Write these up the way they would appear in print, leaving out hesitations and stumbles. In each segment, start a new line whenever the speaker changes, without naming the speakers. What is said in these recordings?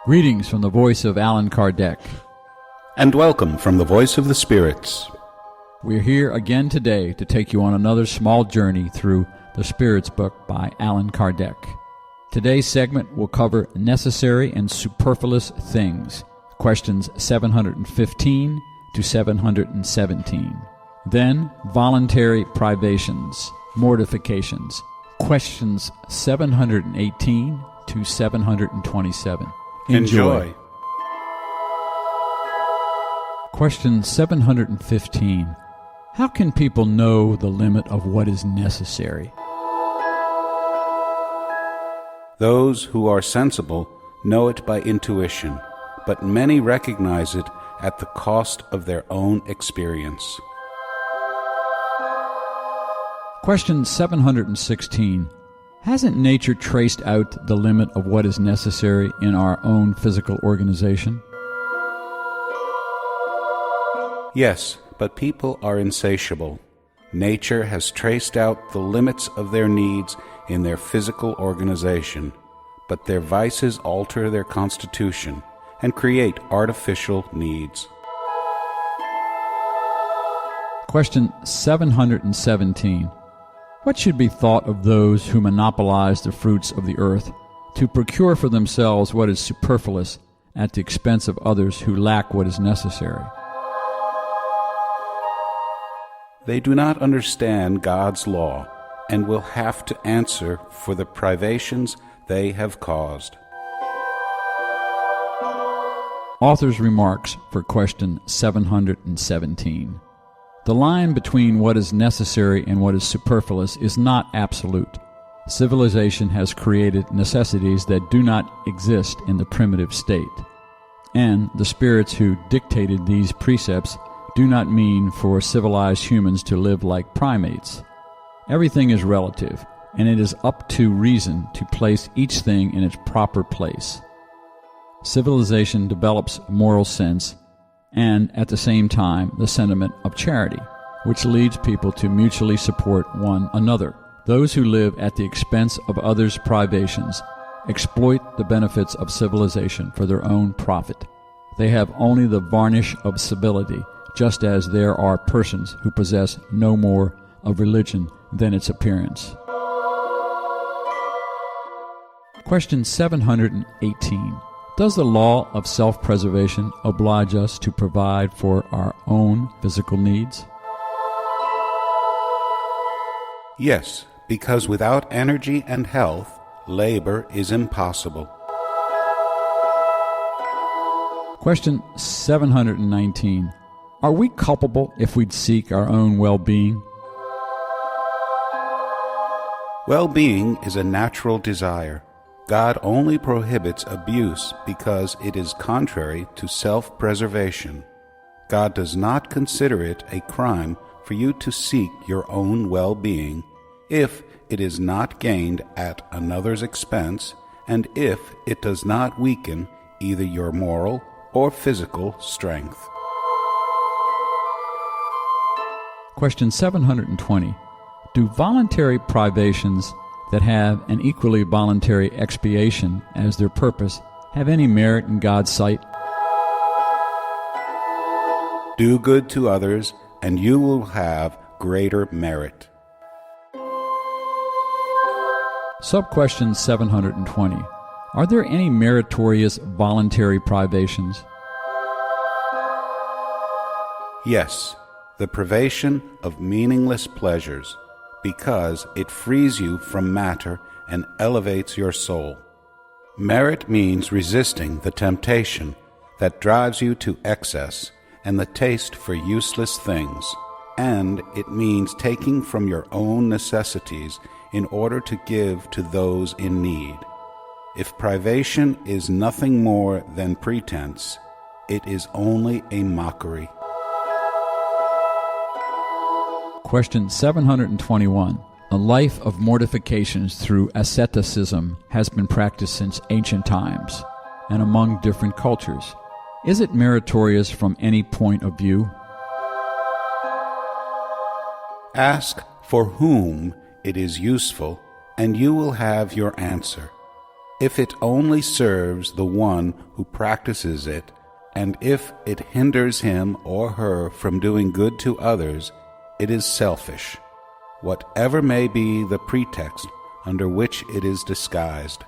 Greetings from the voice of Allan Kardec.
And welcome from the voice of the spirits.
We're here again today to take you on another small journey through the Spirits book by Allan Kardec. Today's segment will cover necessary and superfluous things, questions 715 to 717. Then, voluntary privations, mortifications, questions 718 to 727. Enjoy. Question 715. How can people know the limit of what is necessary?
Those who are sensible know it by intuition, but many recognize it at the cost of their own experience.
Question 716. Hasn't nature traced out the limit of what is necessary in our own physical organization?
Yes, but people are insatiable. Nature has traced out the limits of their needs in their physical organization, but their vices alter their constitution and create artificial needs.
Question 717. What should be thought of those who monopolize the fruits of the earth to procure for themselves what is superfluous at the expense of others who lack what is necessary?
They do not understand God's law and will have to answer for the privations they have caused.
Author's remarks for question 717. The line between what is necessary and what is superfluous is not absolute. Civilization has created necessities that do not exist in the primitive state, and the spirits who dictated these precepts do not mean for civilized humans to live like primates. Everything is relative, and it is up to reason to place each thing in its proper place. Civilization develops moral sense and, at the same time, the sentiment of charity, which leads people to mutually support one another. Those who live at the expense of others' privations exploit the benefits of civilization for their own profit. They have only the varnish of civility, just as there are persons who possess no more of religion than its appearance. Question 718. Does the law of self-preservation oblige us to provide for our own physical needs?
Yes, because without energy and health, labor is impossible.
Question 719. Are we culpable if we'd seek our own well-being?
Well-being is a natural desire. God only prohibits abuse because it is contrary to self-preservation. God does not consider it a crime for you to seek your own well-being if it is not gained at another's expense and if it does not weaken either your moral or physical strength.
Question 720. Do voluntary privations that have an equally voluntary expiation as their purpose have any merit in God's sight?
Do good to others, and you will have greater merit.
Sub-question 720. Are there any meritorious voluntary privations?
Yes, the privation of meaningless pleasures, because it frees you from matter and elevates your soul. Merit means resisting the temptation that drives you to excess and the taste for useless things, and it means taking from your own necessities in order to give to those in need. If privation is nothing more than pretense, it is only a mockery.
Question 721. A life of mortifications through asceticism has been practiced since ancient times and among different cultures. Is it meritorious from any point of view?
Ask for whom it is useful, and you will have your answer. if it only serves the one who practices it, and if it hinders him or her from doing good to others, it is selfish, whatever may be the pretext under which it is disguised.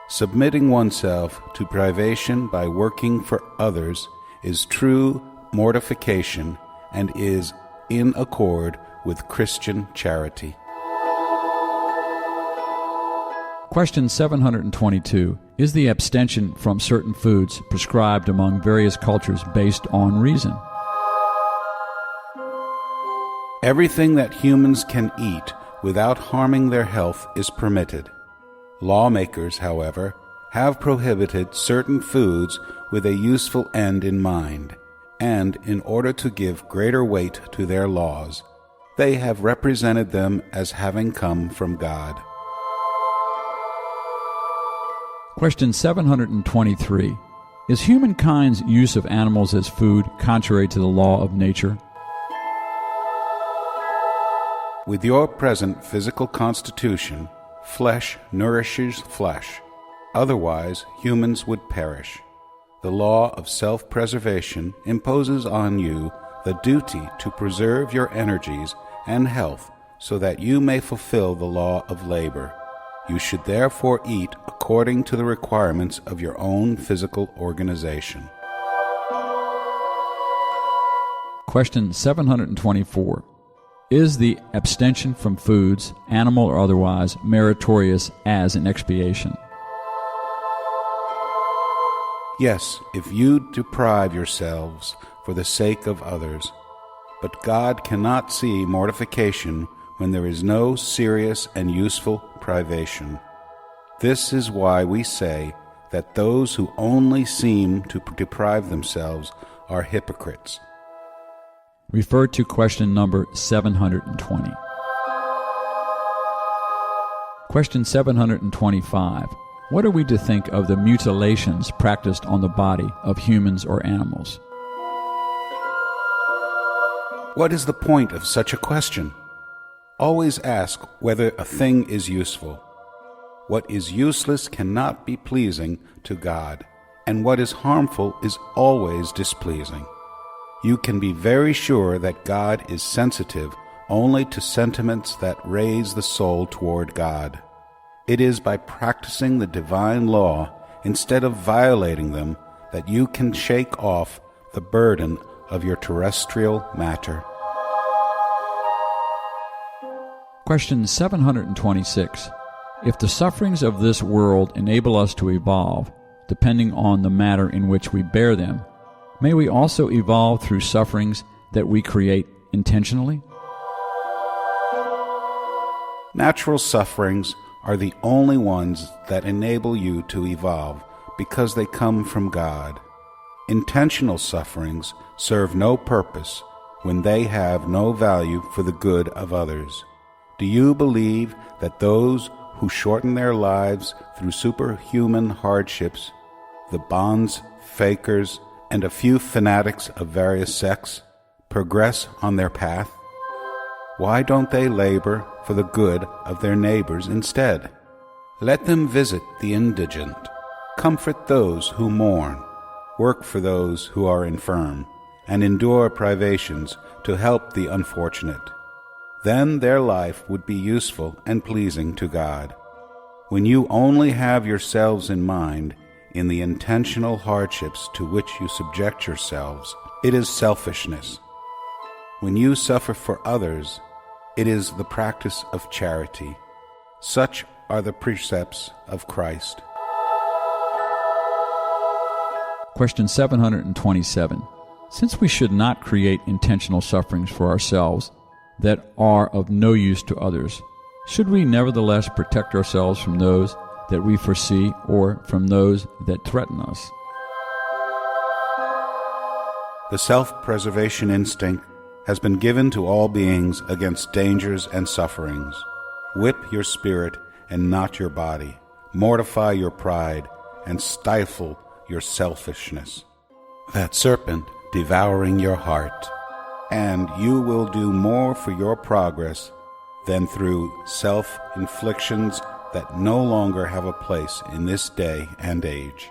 Submitting oneself to privation by working for others is true mortification and is in accord with Christian charity.
Question 722. Is the abstention from certain foods prescribed among various cultures based on reason?
Everything that humans can eat without harming their health is permitted. Lawmakers, however, have prohibited certain foods with a useful end in mind, and in order to give greater weight to their laws, they have represented them as having come from God.
Question 723. Is humankind's use of animals as food contrary to the law of nature?
With your present physical constitution, flesh nourishes flesh. Otherwise, humans would perish. The law of self-preservation imposes on you the duty to preserve your energies and health so that you may fulfill the law of labor. You should therefore eat according to the requirements of your own physical organization.
Question 724. Is the abstention from foods, animal or otherwise, meritorious as an expiation?
Yes, if you deprive yourselves for the sake of others. But God cannot see mortification when there is no serious and useful privation. This is why we say that those who only seem to deprive themselves are hypocrites.
Refer to question number 720. Question 725. What are we to think of the mutilations practiced on the body of humans or animals?
What is the point of such a question? Always ask whether a thing is useful. What is useless cannot be pleasing to God, and what is harmful is always displeasing. You can be very sure that God is sensitive only to sentiments that raise the soul toward God. It is by practicing the divine law instead of violating them that you can shake off the burden of your terrestrial matter.
Question 726. If the sufferings of this world enable us to evolve, depending on the matter in which we bear them, may we also evolve through sufferings that we create intentionally?
Natural sufferings are the only ones that enable you to evolve because they come from God. Intentional sufferings serve no purpose when they have no value for the good of others. Do you believe that those who shorten their lives through superhuman hardships, the bonds, fakers, and a few fanatics of various sects, progress on their path? Why don't they labor for the good of their neighbors instead? Let them visit the indigent, comfort those who mourn, work for those who are infirm, and endure privations to help the unfortunate. Then their life would be useful and pleasing to God. When you only have yourselves in mind in the intentional hardships to which you subject yourselves, it is selfishness. When you suffer for others, it is the practice of charity. Such are the precepts of Christ.
Question 727. Since we should not create intentional sufferings for ourselves that are of no use to others, should we nevertheless protect ourselves from those that we foresee or from those that threaten us?
The self-preservation instinct has been given to all beings against dangers and sufferings. Whip your spirit and not your body. Mortify your pride and stifle your selfishness. That serpent devouring your heart, and you will do more for your progress than through self-inflictions that no longer have a place in this day and age.